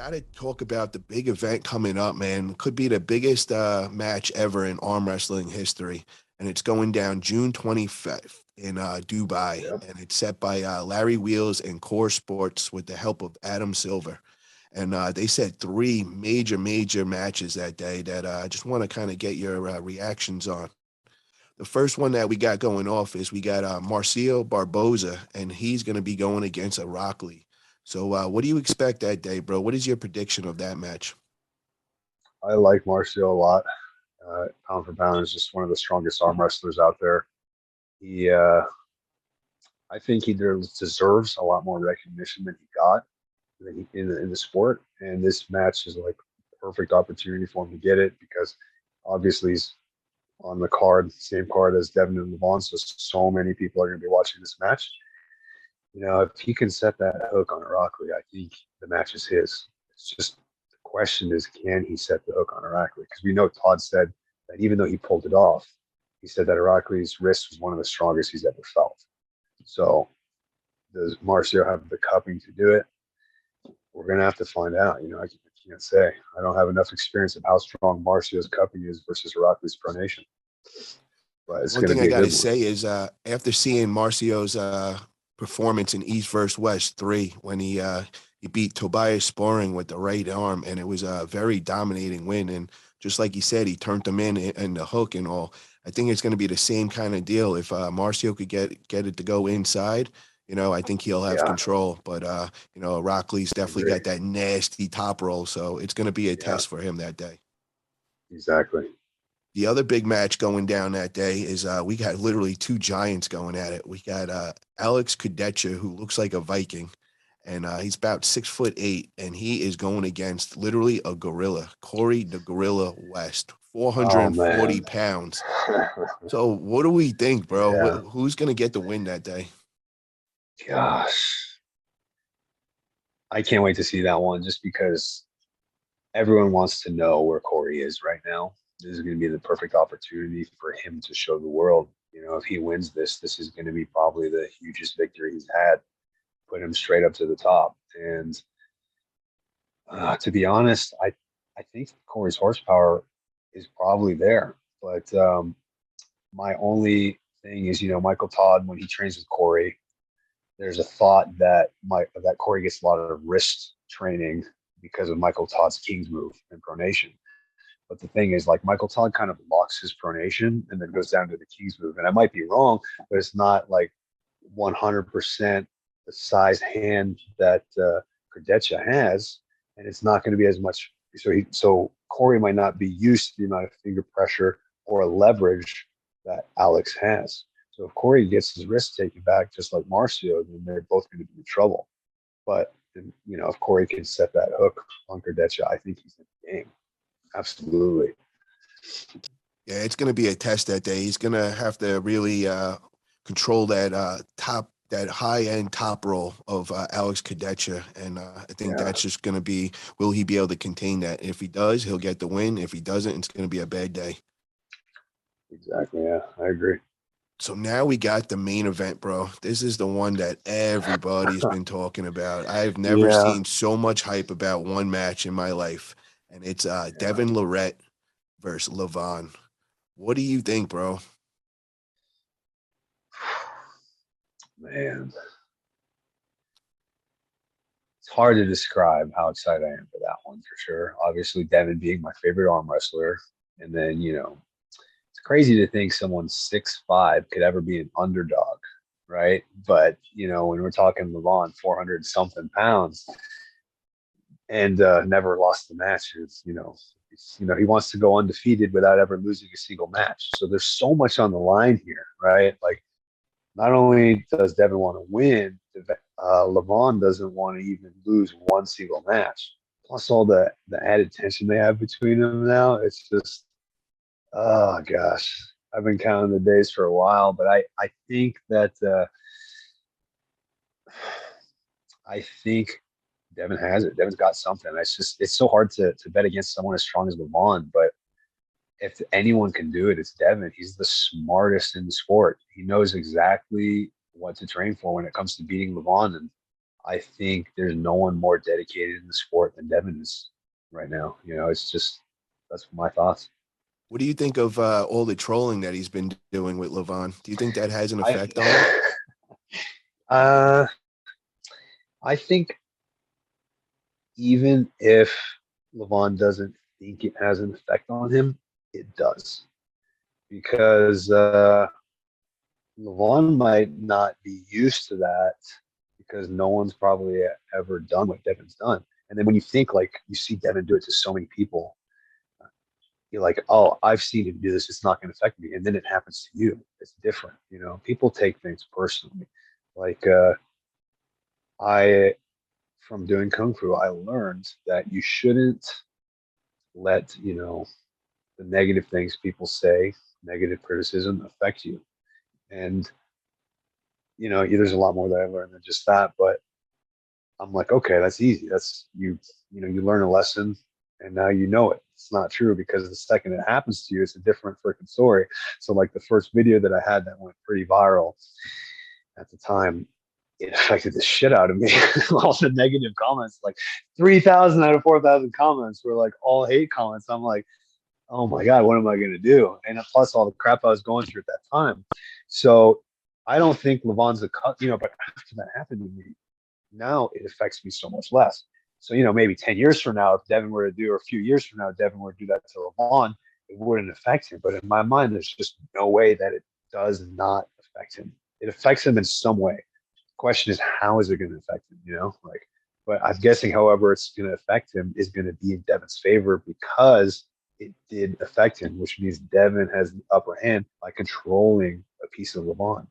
got to talk about the big event coming up, man. Could be the biggest match ever in arm wrestling history, and it's going down June 25th in Dubai, Yep. and it's set by Larry Wheels and Coresports with the help of Adam Silver. And they said three major matches that day that I just want to kind of get your reactions on. The first one that we got going off is we got Marcio Barboza, and he's going to be going against a Rockley. So, what do you expect that day, bro? What is your prediction of that match? I like Marcio a lot. Pound for pound is just one of the strongest arm wrestlers out there. He, I think he deserves a lot more recognition than he got in the sport. And this match is like a perfect opportunity for him to get it because obviously he's on the card, same card as Devon and Levan. So many people are going to be watching this match. If he can set that hook on Rockley, I think the match is his. It's just the question is, can he set the hook on Rockley? Because we know Todd said that even though he pulled it off, he said that Rockley's wrist was one of the strongest he's ever felt. So does Marcio have the cupping to do it? We're going to have to find out. I can't say. I don't have enough experience of how strong Marcio's cupping is versus Rockley's pronation. But it's One going to thing I be a got good to one. say is after seeing Marcio's performance in East vs. West 3 when he beat Tobias Sporing with the right arm, and it was a very dominating win. And just like he said, he turned them in and the hook and all. I think it's going to be the same kind of deal. If Marcio could get it to go inside, I think he'll have Yeah, control. But Rockley's I definitely agree. got that nasty top roll, so it's going to be a Yeah, test for him that day. exactly. The other big match going down that day is we got literally two giants going at it. We got Alex Kudecha, who looks like a Viking, and he's about 6'8", and he is going against literally a gorilla, Corey the Gorilla West, Oh 440 man. pounds. So what do we think, bro? Yeah. Who's going to get the win that day? Gosh. I can't wait to see that one just because everyone wants to know where Corey is right now. This is going to be the perfect opportunity for him to show the world. If he wins this, this is going to be probably the hugest victory he's had, put him straight up to the top. And to be honest, I think Corey's horsepower is probably there. But my only thing is, Michael Todd, when he trains with Corey, there's a thought that Corey gets a lot of wrist training because of Michael Todd's King's move and pronation. But the thing is, like Michael Todd kind of locks his pronation and then goes down to the King's move. And I might be wrong, but it's not like 100% the size hand that Kurdecha has, and it's not going to be as much. So Corey might not be used to the amount of finger pressure or leverage that Alex has. So if Corey gets his wrist taken back, just like Marcio, then they're both going to be in trouble. But if Corey can set that hook on Kurdecha, I think he's in the game. Absolutely. Yeah, it's going to be a test that day. He's going to have to really control that that high end top roll of Alex Kadecha, and I think Yeah, that's just going to be, will he be able to contain that? If he does, he'll get the win. If he doesn't, it's going to be a bad day. exactly. Yeah, I agree. So now we got the main event, bro. This is the one that everybody's been talking about. I've never Yeah, seen so much hype about one match in my life, and it's yeah, Devon Larratt versus Levan. What do you think, bro? man. It's hard to describe how excited I am for that one for sure. Obviously, Devin being my favorite arm wrestler. And then, it's crazy to think someone 6'5" could ever be an underdog, right? But, when we're talking Levon, 400 something pounds and never lost the match, he wants to go undefeated without ever losing a single match. So there's so much on the line here, right? Like, not only does Devin want to win, Levon doesn't want to even lose one single match. Plus all the added tension they have between them now, it's just, oh gosh, I've been counting the days for a while, but I think that I think Devin has it. Devin's got something. It's so hard to bet against someone as strong as Levon, but if anyone can do it, it's Devin. He's the smartest in the sport. He knows exactly what to train for when it comes to beating Levan. And I think there's no one more dedicated in the sport than Devon is right now. You know, it's just that's my thoughts. What do you think of all the trolling that he's been doing with Levan? Do you think that has an I effect on him? uh I think even if Levon doesn't think it has an effect on him, it does. Because Levon might not be used to that because no one's probably ever done what Devon's done. And then when you think like you see Devon do it to so many people, you're like, oh, I've seen him do this. It's not going to affect me. And then it happens to you. It's different. You know, people take things personally. Like I, from doing Kung Fu, I learned that you shouldn't let, you know, the negative things people say, negative criticism affect you. And, you know, there's a lot more that I learned than just that. But I'm like, okay, that's easy. That's you know, you learn a lesson and now you know it. It's not true because the second it happens to you, it's a different freaking story. So like the first video that I had that went pretty viral at the time, it affected the shit out of me. All the negative comments, like 3,000 out of 4,000 comments were like all hate comments. I'm like, oh my God, what am I going to do? And plus all the crap I was going through at that time. So I don't think Levon's a cut, you know, but after that happened to me, now it affects me so much less. So, you know, maybe 10 years from now, if Devon were to do, or a few years from now, Devon were to do that to Levon, it wouldn't affect him. But in my mind, there's just no way that it does not affect him. It affects him in some way. The question is, how is it going to affect him? You know, like, but I'm guessing, however, it's going to affect him is going to be in Devon's favor because it did affect him, which means Devon has the upper hand by controlling a piece of Levon.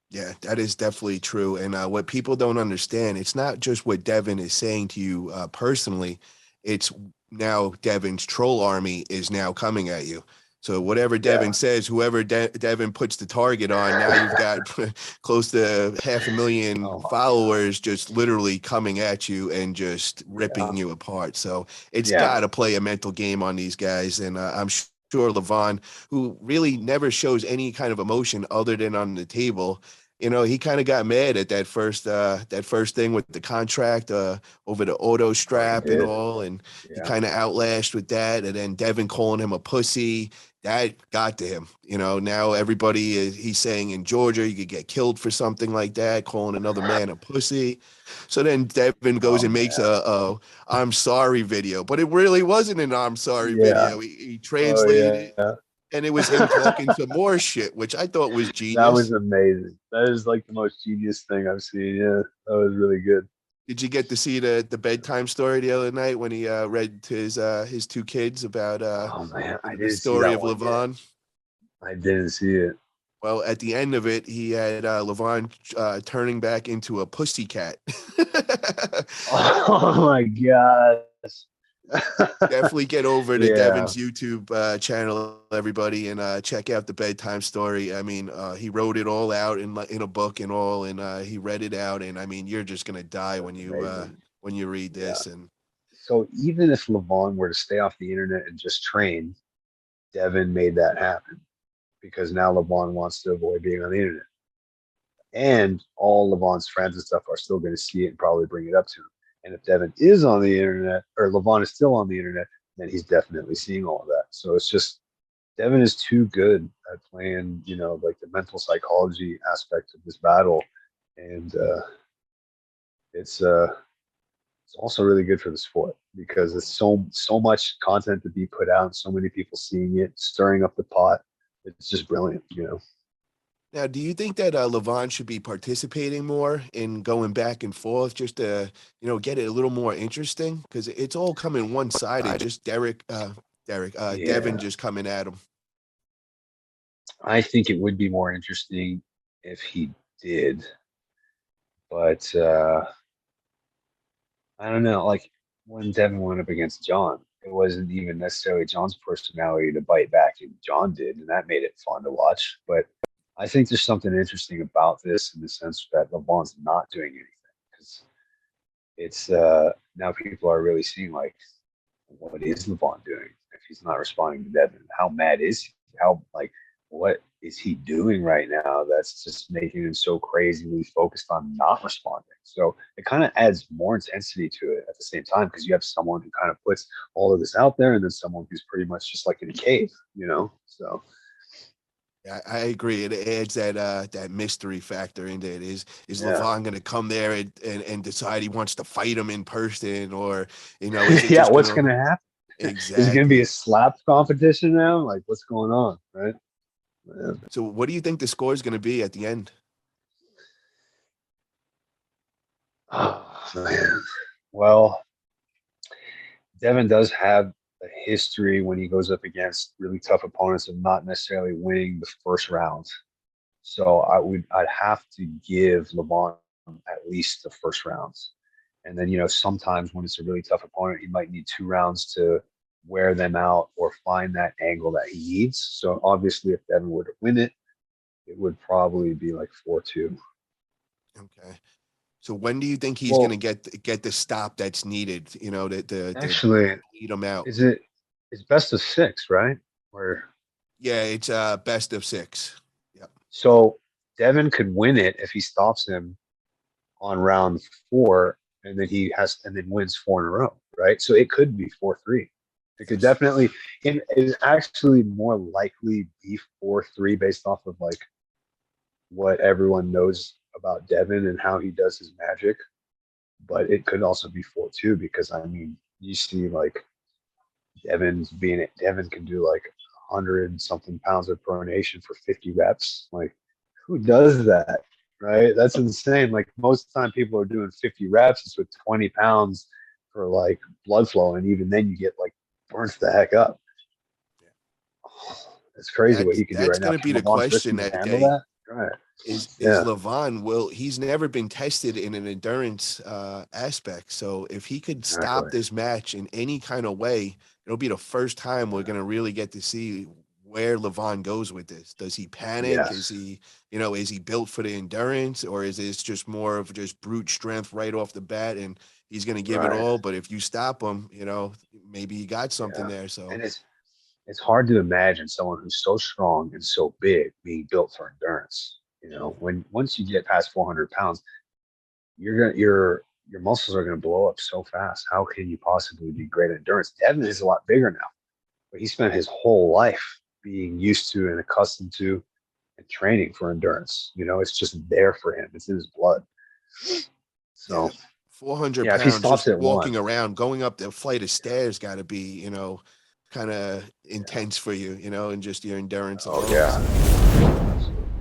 Yeah, that is definitely true. And what people don't understand, it's not just what Devon is saying to you personally. It's now Devon's troll army is now coming at you. So whatever Devon Yeah. says, whoever Devon puts the target on, now you've got close to 500,000 Oh my God. followers just literally coming at you and just Yeah. ripping you apart. So it's got Yeah. to play a mental game on these guys. And I'm sure Levan, who really never shows any kind of emotion other than on the table, you know, he kind of got mad at that first thing with the contract over the auto Oh, he strap and did. all, and he Yeah. kind of outlashed with that, and then Devin calling him a pussy. That got to him. You know, now he's saying in Georgia you could get killed for something like that, calling another man a pussy. So then Devin goes Oh and makes man. a I'm sorry video, but it really wasn't an I'm sorry Yeah. video. He Oh translated it, yeah. and it was him talking some more shit, which I thought was That was genius. amazing. That is like the most genius thing I've seen. Yeah. That was really good. Did you get to see the bedtime story the other night when he read to his two kids about Oh man, I the didn't see story that of one yet. Levon? I didn't see it. Well, at the end of it, he had Levon turning back into a pussy cat. Oh my gosh. Definitely get over to Yeah. Devin's YouTube channel, everybody, and check out the bedtime story. I mean, he wrote it all out in a book and all, and he read it out. And I mean, you're just gonna die That's amazing. when you read Yeah. this. And So even if Levon were to stay off the internet and just train, Devin made that happen because now Levon wants to avoid being on the internet. And all Levon's friends and stuff are still going to see it and probably bring it up to him. And if Devin is on the internet, or Levon is still on the internet, then he's definitely seeing all of that. So it's just Devin is too good at playing, you know, like the mental psychology aspect of this battle, and it's uh, it's also really good for the sport because it's so much content to be put out, so many people seeing it, stirring up the pot. It's just brilliant, you know. now, do you think that Levon should be participating more in going back and forth just to, you know, get it a little more interesting? Because it's all coming one sided. Just Devin Yeah, just coming at him. I think it would be more interesting if he did, but I don't know. Like when Devin went up against John, it wasn't even necessarily John's personality to bite back, and John did, and that made it fun to watch. But I think there's something interesting about this in the sense that LeBron's not doing anything because it's now people are really seeing like what is LeBron doing if he's not responding to Devin? How mad is he? How like what is he doing right now that's just making him so crazily focused on not responding? So it kind of adds more intensity to it at the same time, because you have someone who kind of puts all of this out there and then someone who's pretty much just like in a cave, So Yeah, I agree. It adds that mystery factor into it. Is yeah. Levan going to come there and decide he wants to fight him in person, or is it Yeah, just what's gonna gonna happen? Is it gonna be a exactly? slap competition now? Like what's going on, right? Yeah. So, what do you think the score is going to be at the end? Oh man. Well, Devon does have a history when he goes up against really tough opponents of not necessarily winning the first round. So I'd have to give Levan at least the first rounds. And then, sometimes when it's a really tough opponent, he might need 2 rounds to wear them out or find that angle that he needs. So obviously if Devon were to win it, it would probably be like 4-2. Okay. So, when do you think he's going to Well, get the stop that's needed? To actually, lead him out. it's best of 6, right? Where Yeah, it's best of 6. Yep. so Devon could win it if he stops him on round 4, and then wins 4 in a row, right? So it could be 4-3. It could Yes. definitely, and it actually more likely be 4-3 based off of like what everyone knows about Devon and how he does his magic. But it could also be 4-2 because I mean, you see like Devon can do like 100 something pounds of pronation for 50 reps. Like, who does that? Right? That's insane. Like most of the time people are doing 50 reps, it's with 20 pounds for like blood flow. And even then you get like burnt the heck up. It's crazy what he can do That's right now. going to be Can the LeBron question Briscoe that handle day. that? Right. Is Yeah. Levan he's never been tested in an endurance aspect. So if he could stop Exactly. this match in any kind of way, it'll be the first time we're gonna really get to see where Levan goes with this. Does he panic? Is Yes. he built for the endurance, or is this just more of just brute strength right off the bat and he's gonna give it Right. all? But if you stop him, maybe he got something Yeah. there. So And it's hard to imagine someone who's so strong and so big being built for endurance. When once you get past 400 pounds, your muscles are gonna blow up so fast. How can you possibly be great at endurance? Devin is a lot bigger now, but he spent his whole life being used to and accustomed to and training for endurance. It's just there for him. It's in his blood. yeah, So 400 yeah, if he pounds just stops at walking one, around, going up the flight of yeah. stairs got to be, kind of Yeah. intense for you, and just your endurance Oh alone. yeah. So, Absolutely.